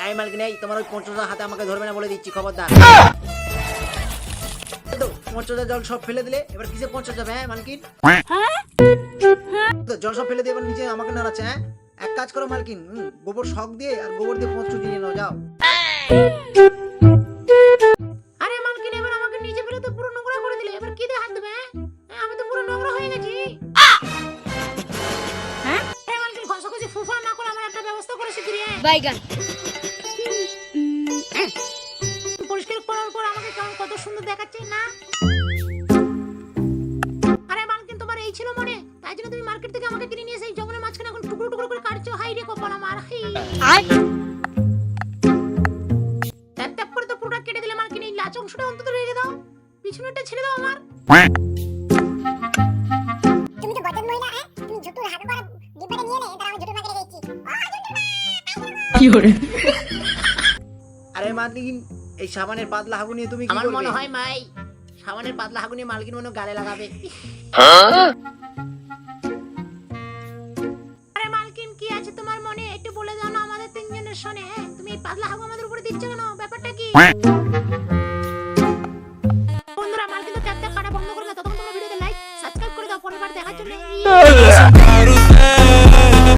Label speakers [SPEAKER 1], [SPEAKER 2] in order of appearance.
[SPEAKER 1] এই মালকিন, এই তোমার ওই 50 হাতে আমাকে ধরবে না বলে দিচ্ছি, খবরদার। তো 50 জল সব ফেলে দিলে, এবার কিসে 50 যাবে? হ্যাঁ মালকিন, তো জল সব ফেলে দিয়ে এবার নিচে আমাকে নাড়াচ্ছে। হ্যাঁ, এক কাজ করো মালকিন, গোবর শক দিয়ে আর গোবর দিয়ে 50 নিয়ে নাও, যাও। আরে মালকিন, এবার আমাকে নিচে ফেলে তো পুরো নোংরা করে দিলে, এবার কি দিয়ে হাত দেবে? আমি তো পুরো নোংরা হয়ে গেছি। হ্যাঁ মালকিন, ঘষাঘষি ফুফা না করে আমার একটা ব্যবস্থা করে শিখি রে।
[SPEAKER 2] বাইগান
[SPEAKER 1] পরিষ্কার করার পর আমাকে কেমন কত সুন্দর দেখাচ্ছে না? আরে মালকিন, তোমার এই ছিল মনে, তাই জন্য তুমি মার্কেট থেকে আমাকে কিনে নিয়ে এসে এই জঙ্গলের মাঝখানে এখন টুকরো টুকরো করে কাটছো। হাই রে কপাল আমার, হাই। ট্যাপ করে তো পুরোটা কেটে দিলে মালকিন, এই লাচ অংশটা অন্তত রেখে দাও, পিছনেরটা ছেড়ে দাও আমার।
[SPEAKER 3] তুমি তো বদন মহিলা, তুমি ঝুটুর হাতে করে ডিব্বাটা নিয়ে নে, তার আমি ঝুটুর মাকে রেখেছি।
[SPEAKER 2] কি করে?
[SPEAKER 1] আরে মালকিন, এই সাবানের পাতলা হাগু নিয়ে তুমি কি করবে? আমার মনে হয় মাই সাবানের পাতলা হাগু নিয়ে মালকিন মনে গালে লাগাবে। আরে মালকিন, কি আছে তোমার মনে, একটু বলে দাও না আমাদের তিনজনের শুনে। তুমি এই পাতলা হাগু আমাদের উপরে দিচ্ছ কেন? ব্যাপারটা কি? বন্ধুরা, মালকিন তো ট্যাপ কাটা বন্ধ করে দাও, ততক্ষণ তোমরা ভিডিওতে লাইক সাবস্ক্রাইব করে দাও পরের বার দেখার জন্য।